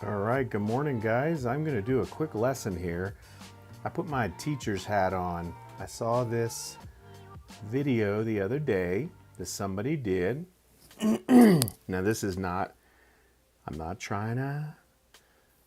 All right, good morning, guys. I'm going to do a quick lesson here. I put my teacher's hat on. I saw this video the other day that somebody did. Now, this is not, I'm not trying to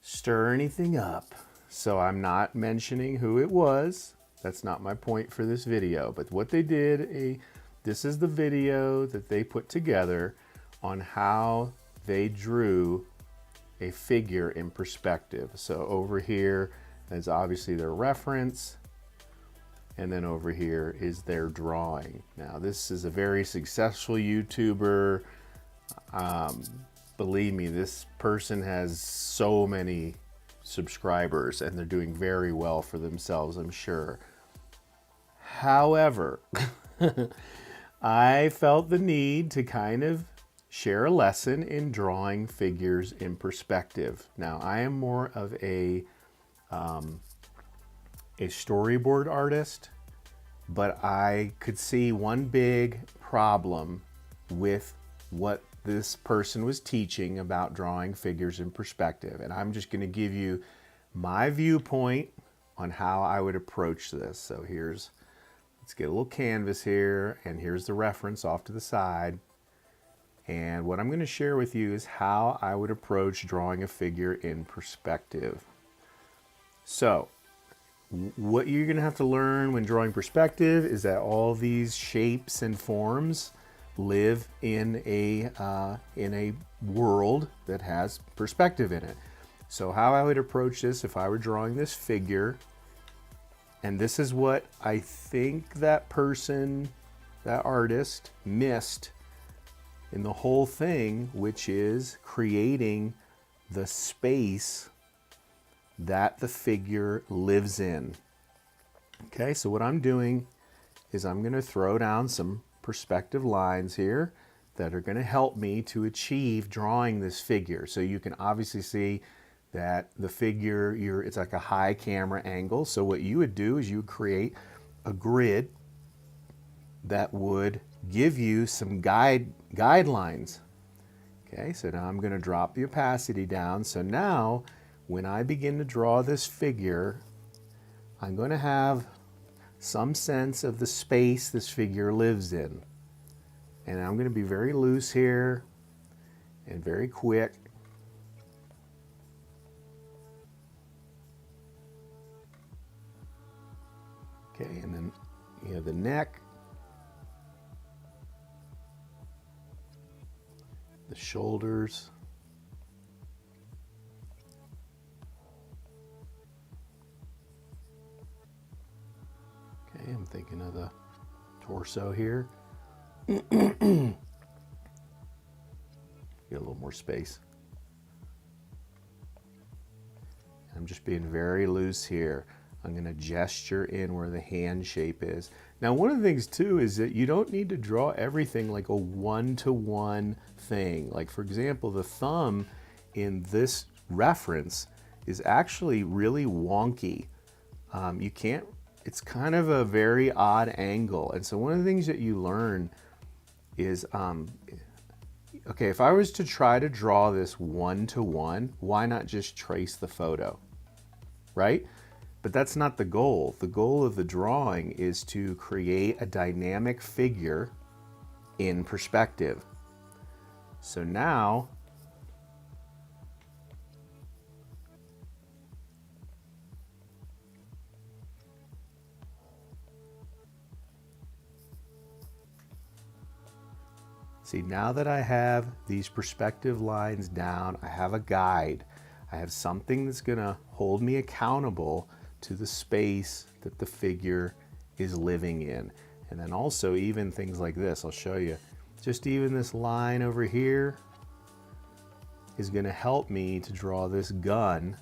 stir anything up, so I'm not mentioning who it was. That's not my point for this video. But what they did, this is the video that they put together on how they drew a figure in perspective. So over here is obviously their reference, and then over here is their drawing. Now this is a very successful YouTuber. Believe me, this person has so many subscribers and they're doing very well for themselves, I'm sure. However, I felt the need to kind of share a lesson in drawing figures in perspective. Now, I am more of a storyboard artist, but I could see one big problem with what this person was teaching about drawing figures in perspective. And I'm just going to give you my viewpoint on how I would approach this. So let's get a little canvas here, and here's the reference off to the side. And what I'm going to share with you is how I would approach drawing a figure in perspective. So, what you're going to have to learn when drawing perspective is that all these shapes and forms live in a world that has perspective in it. So how I would approach this if I were drawing this figure, and this is what I think that person, that artist, missed in the whole thing, which is creating the space that the figure lives in. Okay, so what I'm doing is I'm going to throw down some perspective lines here that are going to help me to achieve drawing this figure. So you can obviously see that the figure, it's like a high camera angle. So what you would do is you would create a grid that would give you some guidelines. Okay, so now I'm going to drop the opacity down. So now when I begin to draw this figure, I'm going to have some sense of the space this figure lives in. And I'm going to be very loose here and very quick. Okay, and then you have the neck, the shoulders, okay, I'm thinking of the torso here. Get a little more space. I'm just being very loose here. I'm going to gesture in where the hand shape is. Now, one of the things too is that you don't need to draw everything like a one-to-one thing. Like for example, the thumb in this reference is actually really wonky. You can't, it's kind of a very odd angle. And so one of the things that you learn is, okay, if I was to try to draw this one-to-one, why not just trace the photo, right? But that's not the goal. The goal of the drawing is to create a dynamic figure in perspective. So now, see, now that I have these perspective lines down, I have a guide. I have something that's going to hold me accountable to the space that the figure is living in. And then also even things like this, I'll show you. Just even this line over here is going to help me to draw this gun.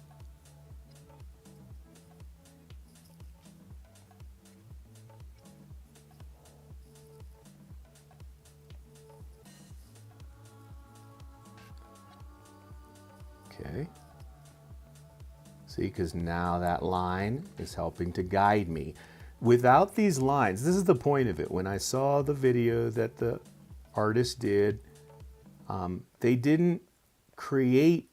Okay. See, because now that line is helping to guide me. Without these lines, this is the point of it. When I saw the video that the artist did, they didn't create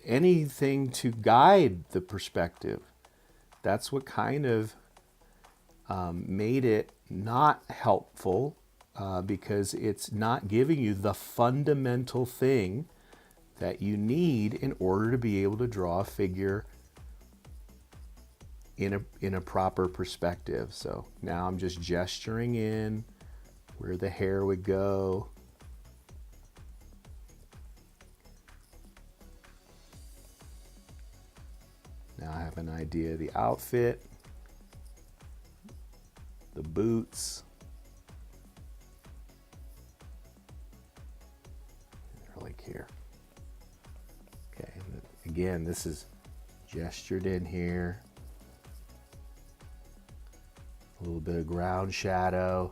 anything to guide the perspective. That's what kind of made it not helpful, because it's not giving you the fundamental thing that you need in order to be able to draw a figure in a proper perspective. So now I'm just gesturing in where the hair would go. Now I have an idea of the outfit, the boots. They're like here. Okay, again, this is gestured in here. A little bit of ground shadow.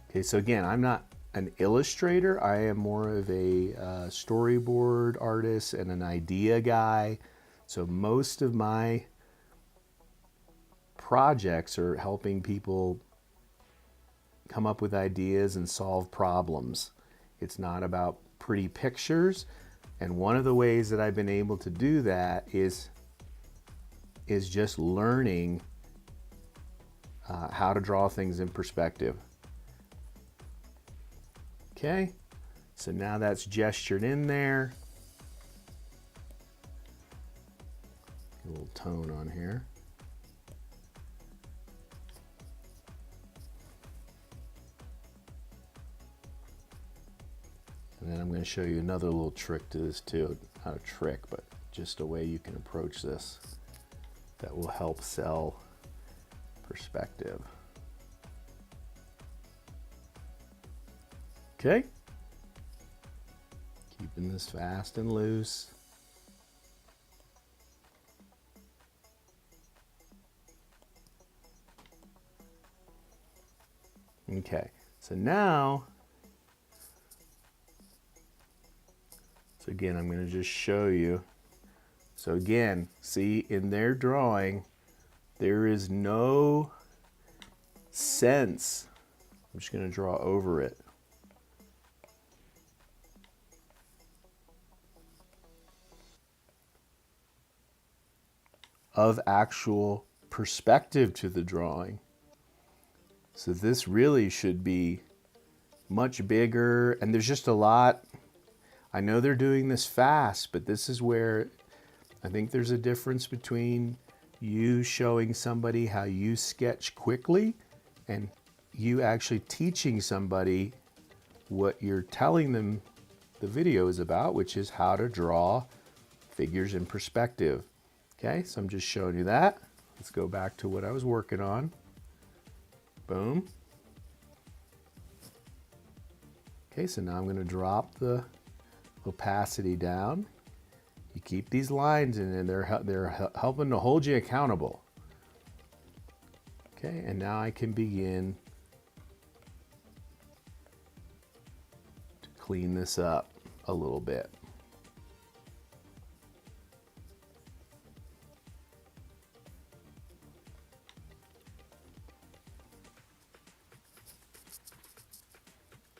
Okay, so again, I'm not an illustrator. I am more of a storyboard artist and an idea guy. So most of my projects are helping people come up with ideas and solve problems. It's not about pretty pictures. And one of the ways that I've been able to do that is just learning how to draw things in perspective. Okay, so now that's gestured in there. A little tone on here. And then I'm going to show you another little trick to this too. Not a trick, but just a way you can approach this that will help sell perspective. Okay, keeping this fast and loose. Okay, so now, again, I'm going to just show you. So again, see in their drawing, there is no sense. I'm just going to draw over it. Of actual perspective to the drawing. So this really should be much bigger, and there's just a lot. I know they're doing this fast, but this is where I think there's a difference between you showing somebody how you sketch quickly and you actually teaching somebody what you're telling them the video is about, which is how to draw figures in perspective. Okay, so I'm just showing you that. Let's go back to what I was working on. Boom. Okay, so now I'm going to drop the opacity down. You keep these lines in and they're helping to hold you accountable. Okay, and now I can begin to clean this up a little bit.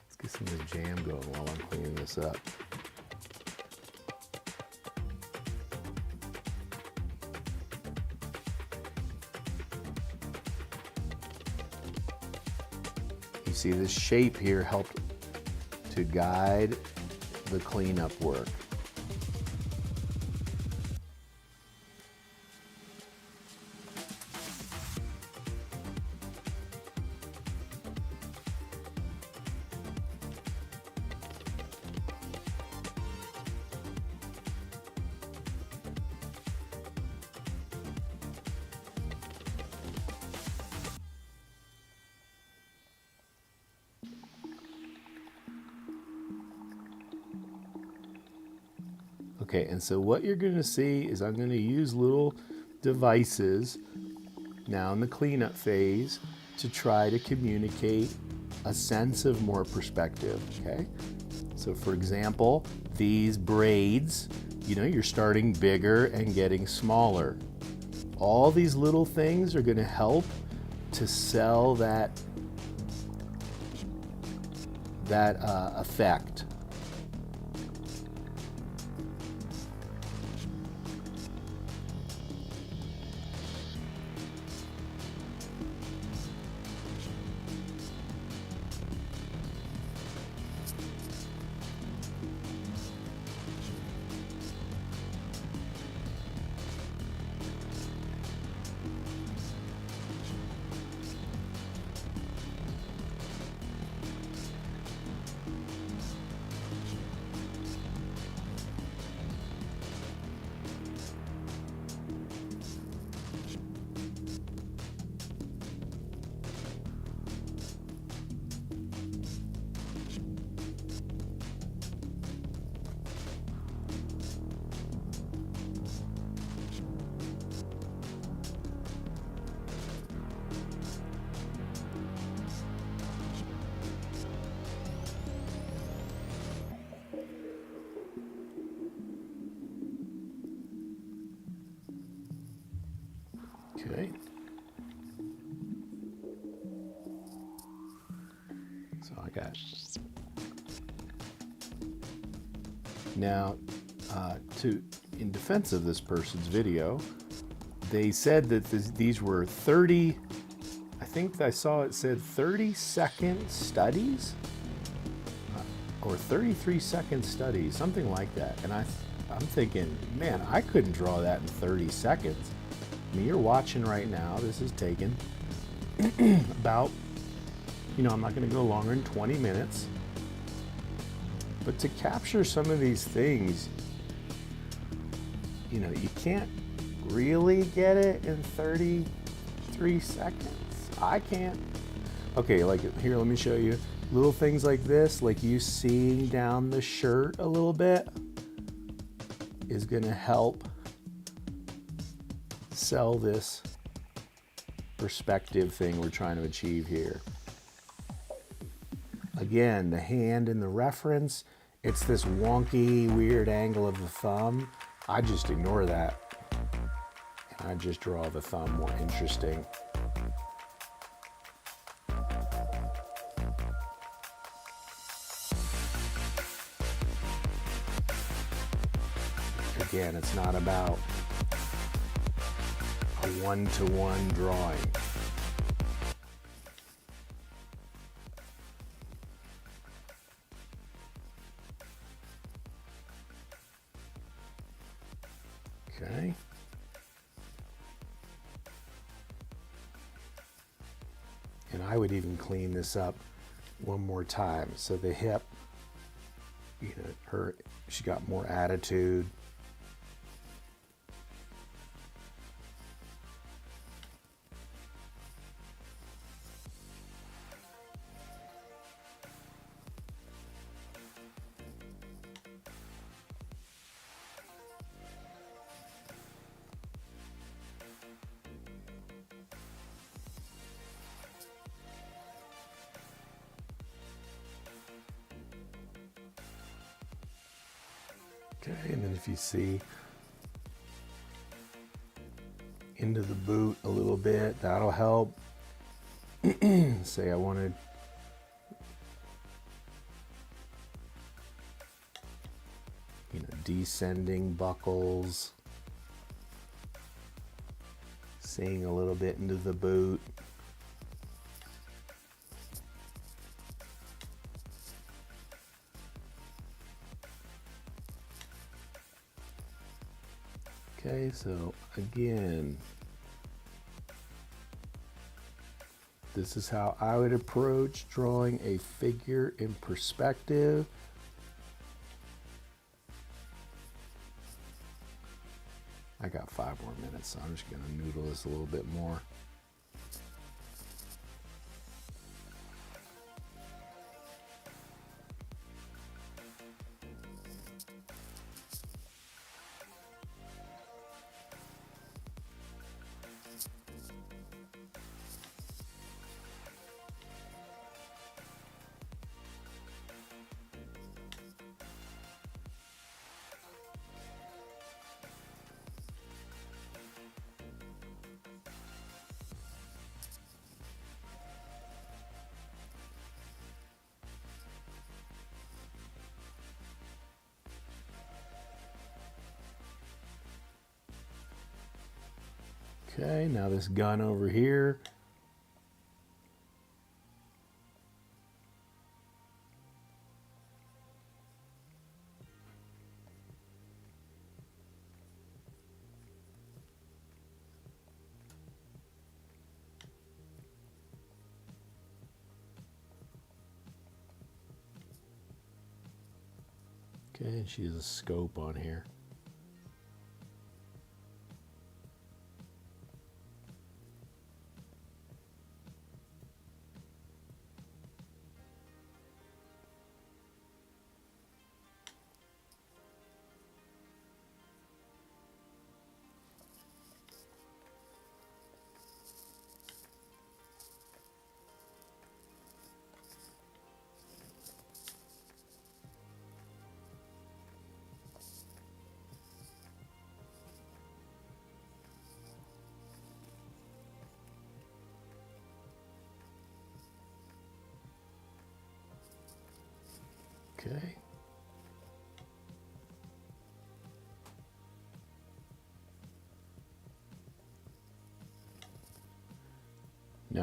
Let's get some of the jam going while I'm cleaning this up. You see this shape here helped to guide the cleanup work. Okay, and so what you're going to see is I'm going to use little devices now in the cleanup phase to try to communicate a sense of more perspective, okay? So for example, these braids, you know, you're starting bigger and getting smaller. All these little things are going to help to sell that effect. Okay. So I got. Now, in defense of this person's video, they said that these were 30. I think I saw it said 30-second studies, or 33-second studies, something like that. And I'm thinking, man, I couldn't draw that in 30 seconds. I mean, you're watching right now. This is taken about, I'm not going to go longer than 20 minutes. But to capture some of these things, you can't really get it in 33 seconds. I can't. Okay, like here, let me show you. Little things like this, like you seeing down the shirt a little bit, is going to help sell this perspective thing we're trying to achieve here. Again, the hand in the reference, it's this wonky, weird angle of the thumb. I just ignore that. And I just draw the thumb more interesting. Again, it's not about a one-to-one drawing. Okay. And I would even clean this up one more time. So the hip, she got more attitude. Okay, and then if you see into the boot a little bit, that'll help. Say I wanted descending buckles, seeing a little bit into the boot. Okay, so again, this is how I would approach drawing a figure in perspective. I got 5 more minutes, so I'm just going to noodle this a little bit more. Okay, now this gun over here. Okay, and she has a scope on here.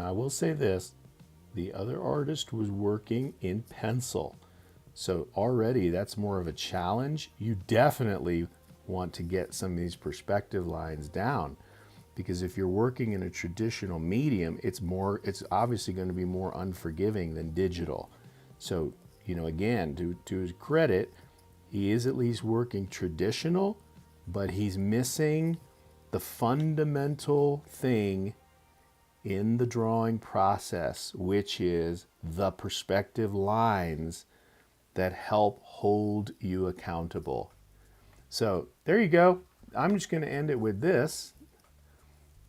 Now I will say this, the other artist was working in pencil. So already that's more of a challenge. You definitely want to get some of these perspective lines down, because if you're working in a traditional medium, it's obviously going to be more unforgiving than digital. So, again, to his credit, he is at least working traditional, but he's missing the fundamental thing in the drawing process, which is the perspective lines that help hold you accountable. So there you go. I'm just going to end it with this.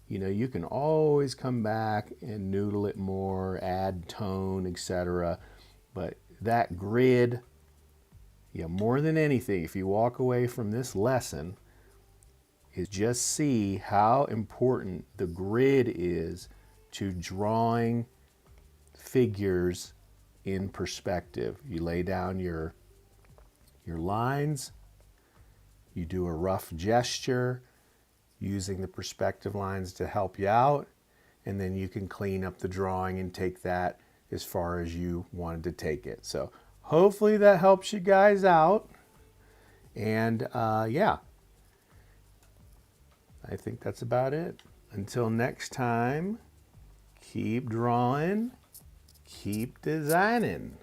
You can always come back and noodle it more, add tone, etc. But that grid, more than anything, if you walk away from this lesson, is just see how important the grid is to drawing figures in perspective. You lay down your lines, you do a rough gesture using the perspective lines to help you out, and then you can clean up the drawing and take that as far as you wanted to take it. So hopefully that helps you guys out. And yeah, I think that's about it. Until next time, keep drawing, keep designing.